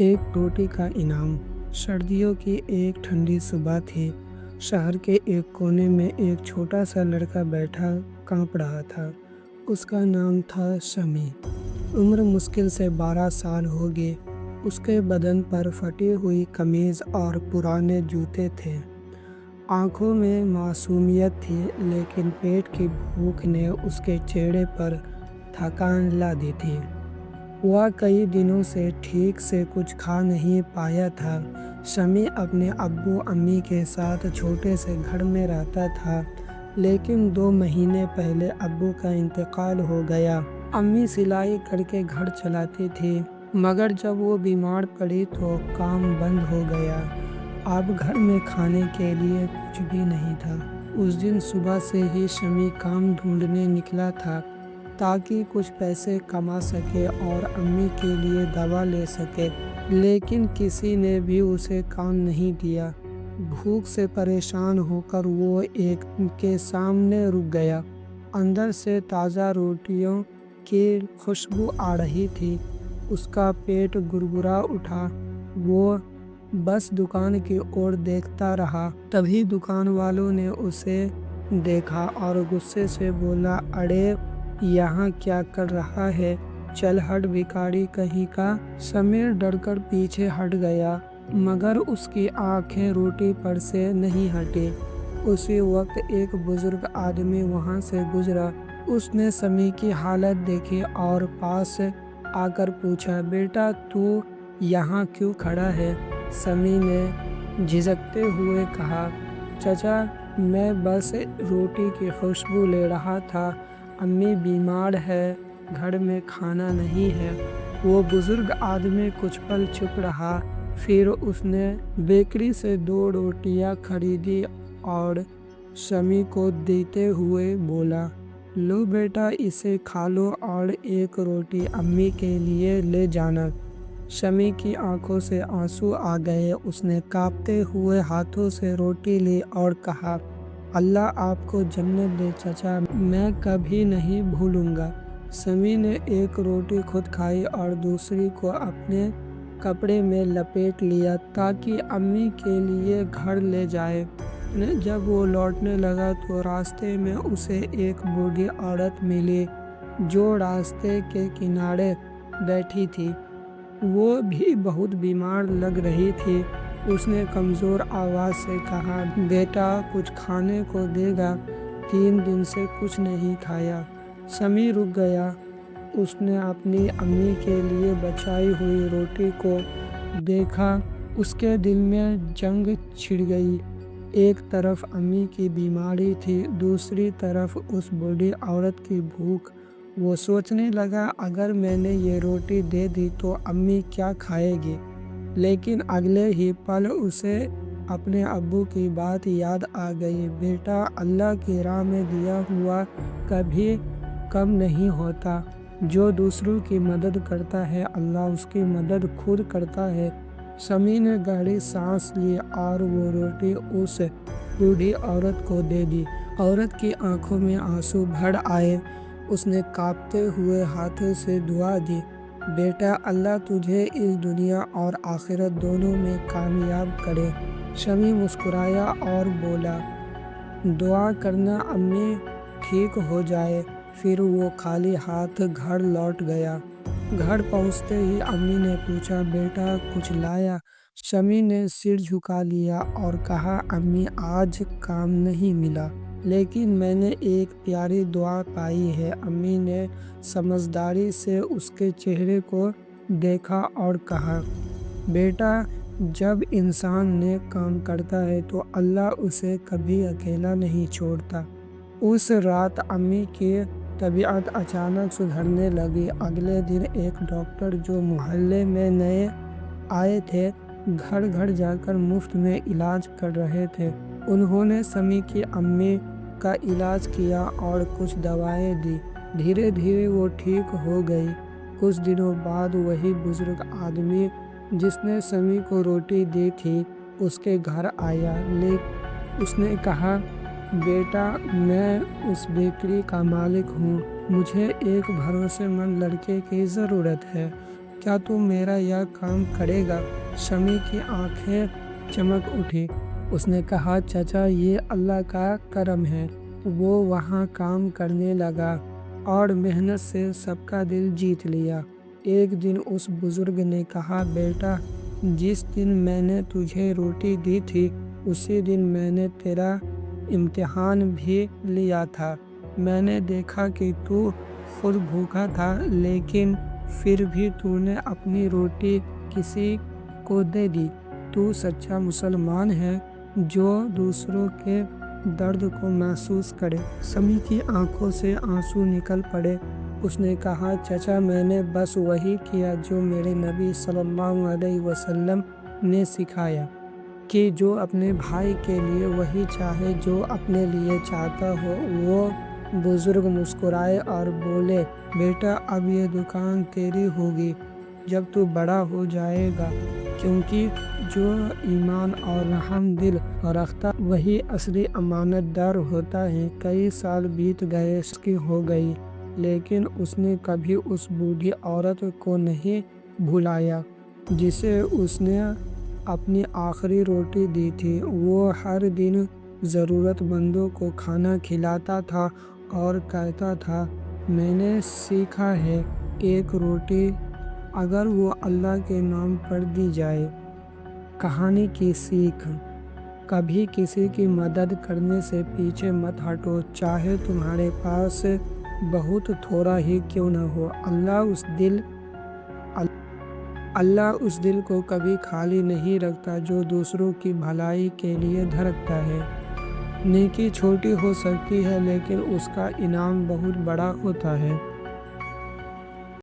ایک روٹی کا انعام۔ سردیوں کی ایک ٹھنڈی صبح تھی۔ شہر کے ایک کونے میں ایک چھوٹا سا لڑکا بیٹھا کانپ رہا تھا۔ اس کا نام تھا سمیع۔ عمر مشکل سے 12 سال ہوگی۔ اس کے بدن پر پھٹی ہوئی قمیض اور پرانے جوتے تھے۔ آنکھوں میں معصومیت تھی، لیکن پیٹ کی بھوک نے اس کے چہرے پر تھکان لا دی تھی۔ وہ کئی دنوں سے ٹھیک سے کچھ کھا نہیں پایا تھا۔ سمیع اپنے ابو امی کے ساتھ چھوٹے سے گھر میں رہتا تھا، لیکن 2 مہینے پہلے ابو کا انتقال ہو گیا۔ امی سلائی کر کے گھر چلاتی تھی، مگر جب وہ بیمار پڑی تو کام بند ہو گیا۔ اب گھر میں کھانے کے لیے کچھ بھی نہیں تھا۔ اس دن صبح سے ہی سمیع کام ڈھونڈنے نکلا تھا تاکہ کچھ پیسے کما سکے اور امی کے لیے دوا لے سکے، لیکن کسی نے بھی اسے کام نہیں دیا۔ بھوک سے پریشان ہو کر وہ ایک کے سامنے رک گیا۔ اندر سے تازہ روٹیوں کی خوشبو آ رہی تھی۔ اس کا پیٹ گڑگڑا اٹھا۔ وہ بس دکان کی اور دیکھتا رہا۔ تبھی دکان والوں نے اسے دیکھا اور غصے سے بولا، "ارے یہاں کیا کر رہا ہے؟ چل ہٹ بھکاری کہیں کا۔" سمیع ڈر کر پیچھے ہٹ گیا، مگر اس کی آنکھیں روٹی پر سے نہیں ہٹیں۔ اسی وقت ایک بزرگ آدمی وہاں سے گزرا۔ اس نے سمیع کی حالت دیکھی اور پاس آ کر پوچھا، "بیٹا تو یہاں کیوں کھڑا ہے؟" سمیع نے جھجکتے ہوئے کہا، "چچا میں بس روٹی کی خوشبو لے رہا تھا۔ امی بیمار ہے، گھر میں کھانا نہیں ہے۔" وہ بزرگ آدمی کچھ پل چپ رہا، پھر اس نے بیکری سے 2 روٹیاں خریدی اور سمیع کو دیتے ہوئے بولا، "لو بیٹا اسے کھا لو اور ایک روٹی امی کے لیے لے جانا۔" سمیع کی آنکھوں سے آنسو آ گئے۔ اس نے کانپتے ہوئے ہاتھوں سے روٹی لی اور کہا، "اللہ آپ کو جنت دے چچا، میں کبھی نہیں بھولوں گا۔" سمیع نے ایک روٹی خود کھائی اور دوسری کو اپنے کپڑے میں لپیٹ لیا تاکہ امی کے لیے گھر لے جائے۔ جب وہ لوٹنے لگا تو راستے میں اسے ایک بوڑھی عورت ملی جو راستے کے کنارے بیٹھی تھی۔ وہ بھی بہت بیمار لگ رہی تھی۔ اس نے کمزور آواز سے کہا، "بیٹا کچھ کھانے کو دے گا؟ 3 دن سے کچھ نہیں کھایا۔" سمیع رک گیا۔ اس نے اپنی امی کے لیے بچائی ہوئی روٹی کو دیکھا۔ اس کے دل میں جنگ چھڑ گئی۔ ایک طرف امی کی بیماری تھی، دوسری طرف اس بوڑھی عورت کی بھوک۔ وہ سوچنے لگا، اگر میں نے یہ روٹی دے دی تو امی کیا کھائے گی؟ لیکن اگلے ہی پل اسے اپنے ابو کی بات یاد آ گئی، "بیٹا اللہ کی راہ میں دیا ہوا کبھی کم نہیں ہوتا۔ جو دوسروں کی مدد کرتا ہے اللہ اس کی مدد خود کرتا ہے۔" سمیع نے گہری سانس لی اور وہ روٹی اس بوڑھی عورت کو دے دی۔ عورت کی آنکھوں میں آنسو بھر آئے۔ اس نے کانپتے ہوئے ہاتھوں سے دعا دی، "بیٹا اللہ تجھے اس دنیا اور آخرت دونوں میں کامیاب کرے۔" سمیع مسکرایا اور بولا، "دعا کرنا امی ٹھیک ہو جائے۔" پھر وہ خالی ہاتھ گھر لوٹ گیا۔ گھر پہنچتے ہی امی نے پوچھا، "بیٹا کچھ لایا؟" سمیع نے سر جھکا لیا اور کہا، "امی آج کام نہیں ملا، لیکن میں نے ایک پیاری دعا پائی ہے۔" امی نے سمجھداری سے اس کے چہرے کو دیکھا اور کہا، "بیٹا جب انسان نیک کام کرتا ہے تو اللہ اسے کبھی اکیلا نہیں چھوڑتا۔" اس رات امی کی طبیعت اچانک سدھرنے لگی۔ اگلے دن ایک ڈاکٹر جو محلے میں نئے آئے تھے، گھر گھر جا کر مفت میں علاج کر رہے تھے۔ انہوں نے سمیع کی امی کا علاج کیا اور کچھ دوائیں دی۔ دھیرے دھیرے وہ ٹھیک ہو گئی۔ کچھ دنوں بعد وہی بزرگ آدمی جس نے سمیع کو روٹی دی تھی اس کے گھر آیا۔ اس نے کہا، "بیٹا میں اس بیکری کا مالک ہوں۔ مجھے ایک بھروسے مند لڑکے کی ضرورت ہے۔ کیا تو میرا یہ کام کرے گا؟ سمیع کی آنکھیں چمک اٹھی۔ اس نے کہا چچا یہ اللہ کا کرم ہے۔ وہ وہاں کام کرنے لگا اور محنت سے سب کا دل جیت لیا۔ ایک دن اس بزرگ نے کہا بیٹا جس دن میں نے تجھے روٹی دی تھی اسی دن میں نے تیرا امتحان بھی لیا تھا۔ میں نے دیکھا کہ تو خود بھوکا تھا لیکن پھر بھی تو نے اپنی روٹی کسی کو دے دی۔ تو سچا مسلمان ہے جو دوسروں کے درد کو محسوس کرے۔ سمیع کی آنکھوں سے آنسو نکل پڑے۔ اس نے کہا چچا میں نے بس وہی کیا جو میرے نبی صلی اللہ علیہ وسلم نے سکھایا کہ جو اپنے بھائی کے لیے وہی چاہے جو اپنے لیے چاہتا ہو۔ وہ بزرگ مسکرائے اور بولے بیٹا اب یہ دکان تیری ہوگی جب تو بڑا ہو جائے گا، کیونکہ جو ایمان اور رحم دل رکھتا وہی اصلی امانت دار ہوتا ہے۔ کئی سال بیت گئے، اس کی ہو گئی لیکن اس نے کبھی اس بوڑھی عورت کو نہیں بھلایا جسے اس نے اپنی آخری روٹی دی تھی۔ وہ ہر دن ضرورت مندوں کو کھانا کھلاتا تھا اور کہتا تھا میں نے سیکھا ہے ایک روٹی اگر وہ اللہ کے نام پر دی جائے۔ کہانی کی سیکھ: کبھی کسی کی مدد کرنے سے پیچھے مت ہٹو، چاہے تمہارے پاس بہت تھوڑا ہی کیوں نہ ہو۔ اللہ اس دل کو کبھی خالی نہیں رکھتا جو دوسروں کی بھلائی کے لیے دھڑکتا ہے۔ نیکی چھوٹی ہو سکتی ہے لیکن اس کا انعام بہت بڑا ہوتا ہے۔